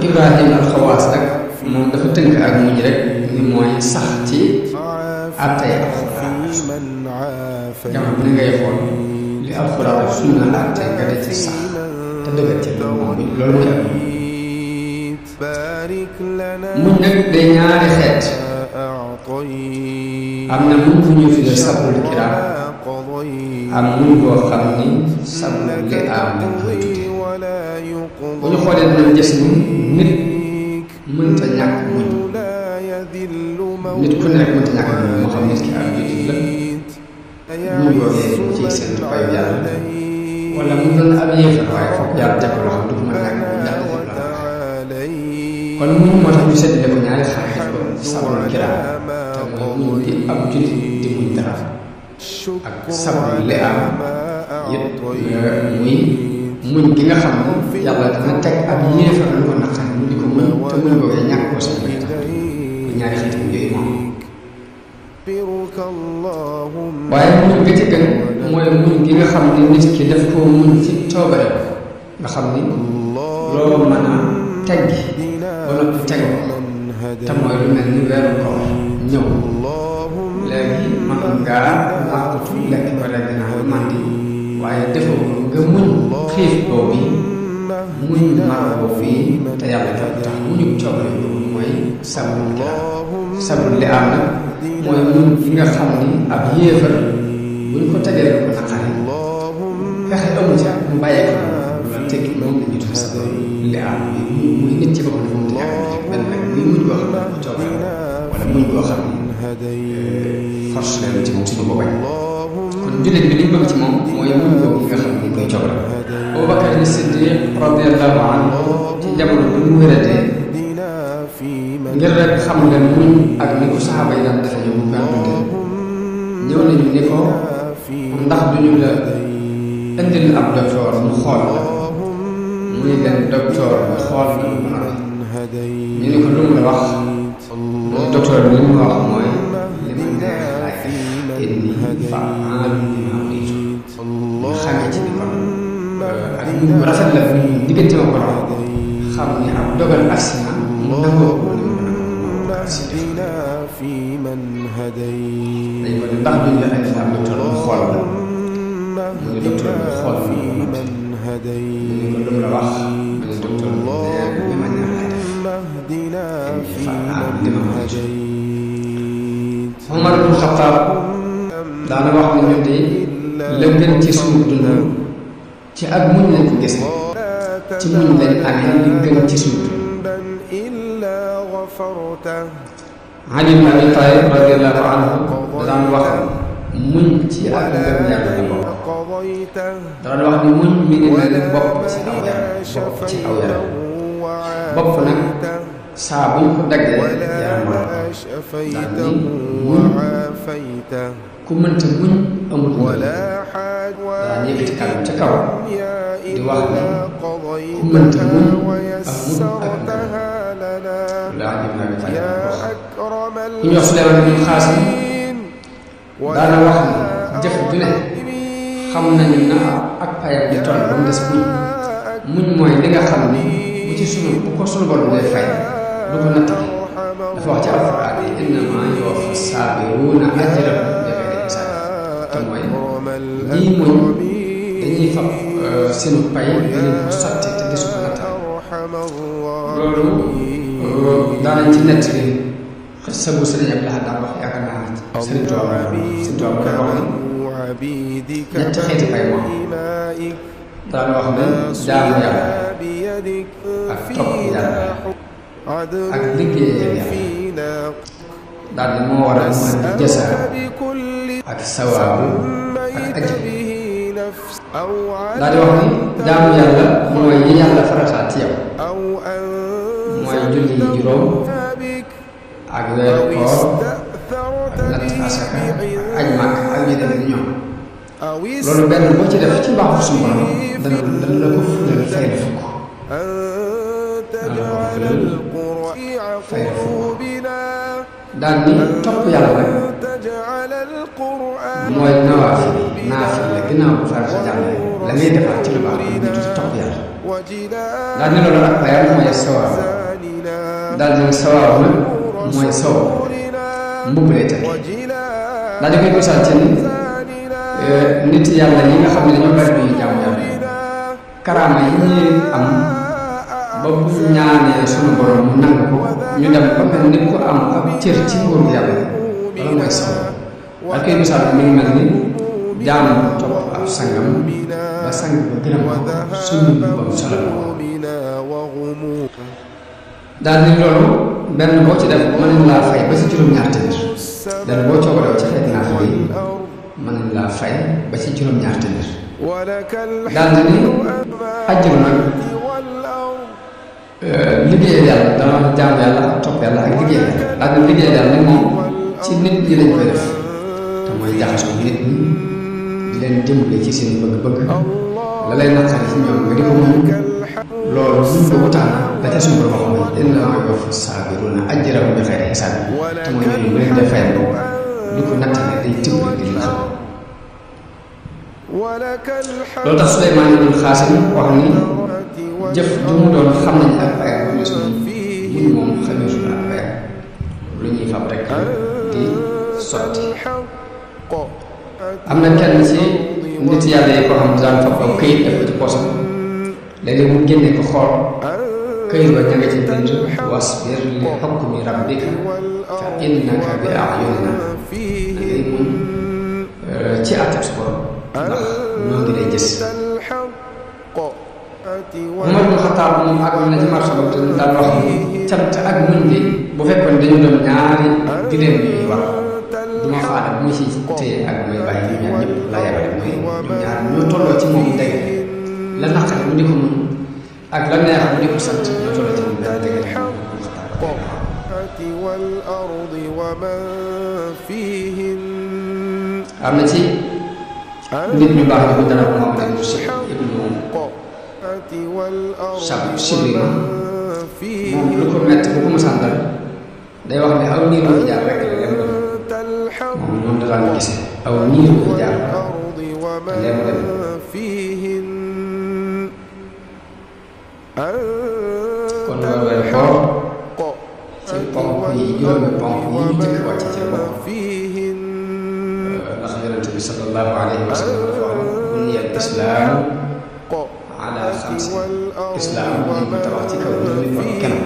Ibrahima al-Xawaas nag moom dafa tënk ak muñ rek ni mooy sax ci àttee alxuraan jamono bi ngay xool li alxuraan sunna la àttee nga de ci sax te dëgër ci loolu mooy ak muñ nag day ñaari xeet am na muñ bu ñuy tuddee sabrul kiraam am muñ boo xam ni sabrul li am lañ koy tuddee bu ñu xoolee dinañ gis ni nit mënta ñàkk muñ nit ku nekk mënta ñàkk muñ moo xam nit ki am jullit la muñ boogee mu ciy seen payu yàlla wala mu doon ab yéefar waaye foog yàlla teg ko loo xam du ko mën a ñàkk yàlla teg la kon muñ moo tax ñu seetlee ko ñaari xaaj def ko sabrul kiraam te mooy muñ di ab jullit di muñ dara ak sabrul li am yëpp muy muñ gi nga xam ne yàlla dana teg ab yéefar lu ko naqari mu di ko muñ te muñ boogee ñàkk ko sax bëgg tax ñaari xeeti muñ yooyu moom waaye muñ gi ci gën mooy muñ gi nga xam ne nit ki def koo muñ ci coobare nga xam ni loo mën a teggi ba noppi teg te mooy lu mel ni weeru koor ñëw léegi mën ngaa làqatu lekk ko léegi naa lu màndi waaye defoo nga muñ xiif boobu muñ mar boobu te yàlla tax muñu coobare boobu mooy sabrul kiraam sabrul li am nag mooy muñ gi nga xam ni ab yéefar buñ ko tegee ko naqari fexe amu ci mu bàyyee ko loolu teg moom la ñu tudd sabrul li am muy nit ci boppam moom te ñàkk benn rek muy muñ boo xam ne coobare wala muñ boo xam ni force leen ci moom suñu ko bañ kon jullit bi li ñu bëgg ci moom mooy muñ boobu nga xam ni koy coobare Abubakar Siddiq radiyallahu anhu ci jamono bi mu wératee ngir rek xam nga muñ ak ni ko saxaaba yi daan defe ñu bu daan dundee ñëw nañu ni ko ndax duñu la indil ab docteur mu xool la muy leen docteur bi xool na lu mën a ñu ni ko lu mu la wax muy docteur bi li mu wax mooy li ma neex laay def inni fa'aalun limaa uriidu ñu xamee ci ni kon ak ñu rafet la ñu diggante ma borom xam ni ab dogal accident mu nangoo ko ni mu mën a accident dañ ko ne ndax duñ la indi ab docteur mu xool la mu ne docteur bi xool na mu ne ko lu mu la wax mu ne docteur bi nee li ma neex laay def fa'aalun limaa uriidu Umar ibn Xattaab daana wax ne ñun de la gën ci suñu dund ci ak muñ lañ ko gis ci muñ lañ amee li gën ci suñu dund Ali ibn Abi Talib radiyallahu anhu daan wax muñ ci ak ngëm yàlla la bokk daan wax ni muñ mi ngi mel ne bopp ci aw yaram bopp nag saa buñ ko daggee yaram war daan ni muñ ku mënta muñ amul daa yëkkati kàddu ca kaw di wax ni ku mënta muñ amul ak laa jëm naa bi ku ñu wax Suleymaan bin Xaasim daana wax ni jëf ju ne xam nañu na ak payam di toll ba mu des muñ mooy li nga xam ni bu ko sunu borom lay fay du ko nattale dafa wax ci alxuraan yi innamaa yuwaffa saabiruuna ajrahum bi xayri hisaab te mooy lii muñ dañuy fab seenu pay dañuy ko sotti te desu ko nattale loolu daanañ ci nett li xisa bu sëriñ Abdou Lahad daan wax yaakaar naa sëriñ Tuubaa da wax ni ñetti xeeti pay moom daan wax ne jaamu yàlla ak topp yàlla ak liggéeyal yàlla daal di moo war a mën di jasa ak sawaabu ak ajr daal di wax ni jaamu yàlla mooy yi yàlla farataal ci yow mooy julli juróom ak weeru koor ak natt asaka ak aj màkk ak yu demee ni ñoom loolu benn boo ci def ci mbaaxu suñu borom dana la ko fulal fay la fukk fay la fukk daal ni topp yàlla rek mooy nawaafil la ginnaaw bu farata jàll la ngay defaat ci lu baax ñu tudd topp yàlla daal di loolu ak payam mooy sawaab daal di sawaab nag mooy saw mbubb lay teg daal di koy misaal ci nit yàlla yi nga xam ne dañoo bari duñu jaamu yàlla karaama yi ñuy am ba bu ñaanee sunu borom mu nangu ko ñu dem ba mel ni ku am ab cër ci nguuru yàlla wala mooy saw daal koy misaal mi ngi mel ni jaamu ko topp ab sangam ba sang ba gërëm ko suñu boppam solal ko daal di loolu benn boo ci def mën nañ laa fay ba ci juróom-ñaar téeméer benn boo coobaree ci xeet naa fi mën nañ laa fay ba ci juróom-ñaar téeméer daal di ni ajjur nag liggéeyal yàlla dana jaamu yàlla ak topp yàlla ak liggéeyal yàlla daal di liggéeyal yàlla ni moom ci nit ñi lañ koy def te mooy jaxasoo nit ñi di leen dimbale ci seen bëgg-bëgg la lay naqari ci ñoom nga di ko mën loolu buñ ko wutaan la ca suñu borom mooy innamaa yuwaffa saabiruuna ajrahum bi xayri hisaab te mooy ñooñu bu leen defee di ko nattale day dimbale ngir ñu xam loolu tax Suleymaan ibnul Xaasim wax ni jëf du mu doon xam nañ ak ay muñ moom xameesul ak ay lu ñuy fab rek di sotti am na kenn ci nit yàlla yi koo xam ne daan fab aw këyit def ko ci poosam léegi mu génne ko xool këyit ba ña nga ci bind wasbir li hukmi rabbika fa innaka bi a'yunina ngay muñ ci àttab su borom ndax ñoo ngi lay gis Umar ibn Xattaab moom àgg na ci marché ba te daan wax cant ak muñ gi bu fekkoon dañu doon ñaari gileem yooyu wax du ma faada bu ma ci téye ak may bàyyi ñu ñaar ñëpp la yabale mooy ñoom ñaar ñoo tolloo ci moom dégg la naqari mu di ko muñ ak la neex mu di ko sant ñoo tolloo ci moom benn dégg am na ci nit ñu baax ñu dara moom dañ ko Cheikh ibnu Shibli moom lu ko metti bu ko mësaan dal day wax ne aw niir bu fi jaar rek la dem moom ñoom da daan gise aw niir bu fi jaar leen dem kon loolu weer xoor ci ponk yi juróomi ponk yi ñu njëkk wàcc ci bokk ndax yonente bi sallallahu alayhi wa sallam dafa wax buniyal islaam ala xamsi islaam ñu ko tabax ci kaw juróomi ponk kenn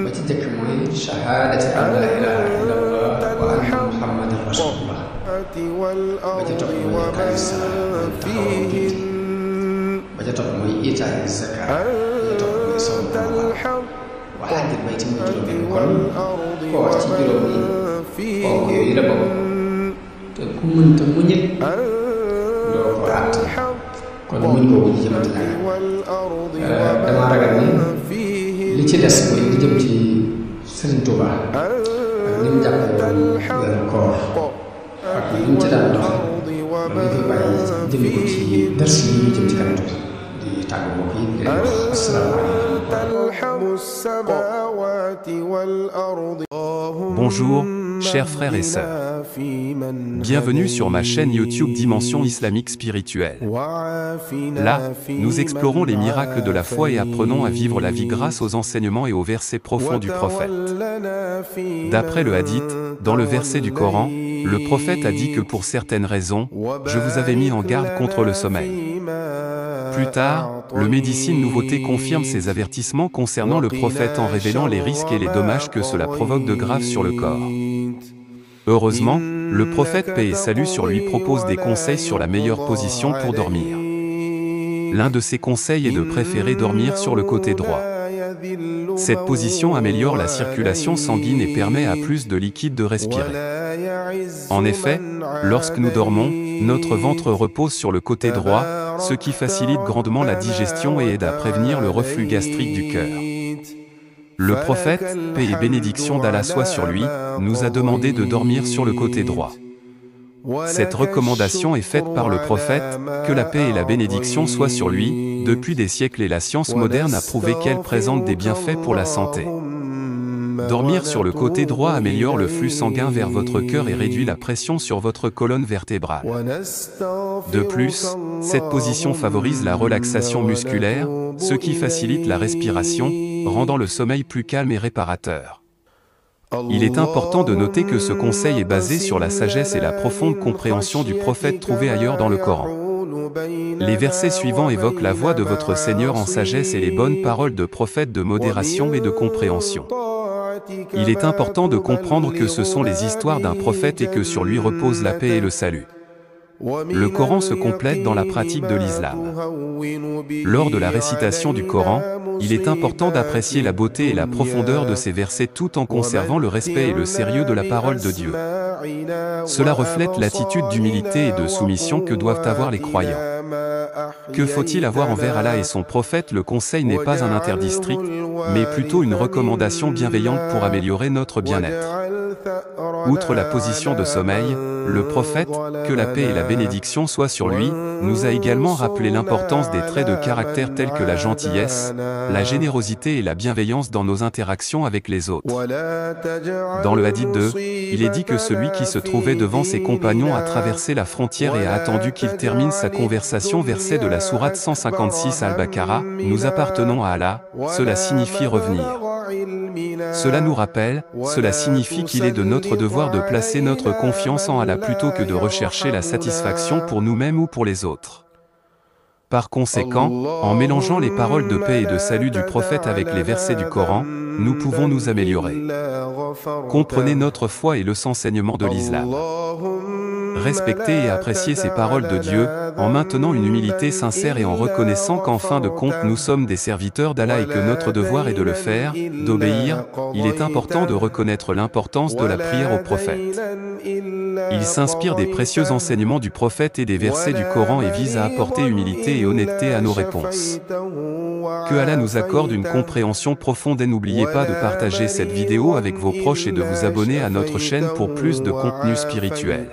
ba ci jëkk mooy shahaadati an la ilaha illallah wa anna muhammadan rasulullah ba ca topp mooy iqaami salaat taxawal julli ba ca topp mooy itaa'i zakaat ba ca topp mooy sawm ramadan wa hajjil bayti muy juróom kon koo wax ci juróom yi ponk yooyu la bokk te ku mënta muñit doo ko àtt kon muñ ko wuñu jëmante ñàkk damaa ragal ni li ci des mooy li jëm ci Sëriñ Tuuba ak ni mu jàppale woon weeru koor ak ni mu ci daan dox loolu ñu koy bàyyi jëme ko ci dars yi ñu jëm ci kanam tuuti di tàggu mbokk yi di leen wax asalaamaaleykum. Bonjour, chers frères et sœurs. Bienvenue sur ma chaîne YouTube Dimension Islamique Spirituelle. Là, nous explorons les miracles de la foi et apprenons à vivre la vie grâce aux enseignements et aux versets profonds du prophète. D'après le hadith, dans le verset du Coran, le prophète a dit que pour certaines raisons, je vous avais mis en garde contre le sommeil. Plus tard, le Médecine Nouveauté confirme ces avertissements concernant le prophète en révélant les risques et les dommages que cela provoque de graves sur le corps. Heureusement, le prophète paix et salut sur lui propose des conseils sur la meilleure position pour dormir. L'un de ces conseils est de préférer dormir sur le côté droit. Cette position améliore la circulation sanguine et permet à plus de liquide de respirer. En effet, lorsque nous dormons, notre ventre repose sur le côté droit, ce qui facilite grandement la digestion et aide à prévenir le reflux gastrique du cœur. Le prophète, paix et bénédiction d'Allah soit sur lui, nous a demandé de dormir sur le côté droit. Cette recommandation est faite par le prophète, que la paix et la bénédiction soient sur lui, depuis des siècles et la science moderne a prouvé qu'elle présente des bienfaits pour la santé. Dormir sur le côté droit améliore le flux sanguin vers votre cœur et réduit la pression sur votre colonne vertébrale. De plus, cette position favorise la relaxation musculaire, ce qui facilite la respiration, rendant le sommeil plus calme et réparateur. Il est important de noter que ce conseil est basé sur la sagesse et la profonde compréhension du prophète trouvée ailleurs dans le Coran. Les versets suivants évoquent la voix de votre Seigneur en sagesse et les bonnes paroles de prophète de modération et de compréhension. Il est important de comprendre que ce sont les histoires d'un prophète et que sur lui repose la paix et le salut. Le Coran se complète dans la pratique de l'islam. Lors de la récitation du Coran, il est important d'apprécier la beauté et la profondeur de ces versets tout en conservant le respect et le sérieux de la parole de Dieu. Cela reflète l'attitude d'humilité et de soumission que doivent avoir les croyants. Que faut-il avoir envers Allah et son prophète? Le conseil n'est pas un interdit strict, mais plutôt une recommandation bienveillante pour améliorer notre bien-être. Outre la position de sommeil, le prophète, que la paix et la bénédiction soient sur lui, nous a également rappelé l'importance des traits de caractère tels que la gentillesse, la générosité et la bienveillance dans nos interactions avec les autres. Dans le hadith 2, il est dit que celui qui se trouvait devant ses compagnons a traversé la frontière et a attendu qu'il termine sa conversation. Verset de la sourate 156 Al-Baqarah, nous appartenons à Allah, cela signifie revenir. Cela nous rappelle, cela signifie qu'il est de notre devoir de placer notre confiance en Allah plutôt que de rechercher la satisfaction pour nous-mêmes ou pour les autres. Par conséquent, en mélangeant les paroles de paix et de salut du prophète avec les versets du Coran, nous pouvons nous améliorer. Comprenez notre foi et le enseignement de l'islam. Respectez et appréciez ces paroles de Dieu, en maintenant une humilité sincère et en reconnaissant qu'en fin de compte nous sommes des serviteurs d'Allah et que notre devoir est de le faire, d'obéir. Il est important de reconnaître l'importance de la prière au prophète. Il s'inspire des précieux enseignements du prophète et des versets du Coran et vise à apporter humilité et honnêteté à nos réponses. Que Allah nous accorde une compréhension profonde et n'oubliez pas de partager cette vidéo avec vos proches et de vous abonner à notre chaîne pour plus de contenu spirituel.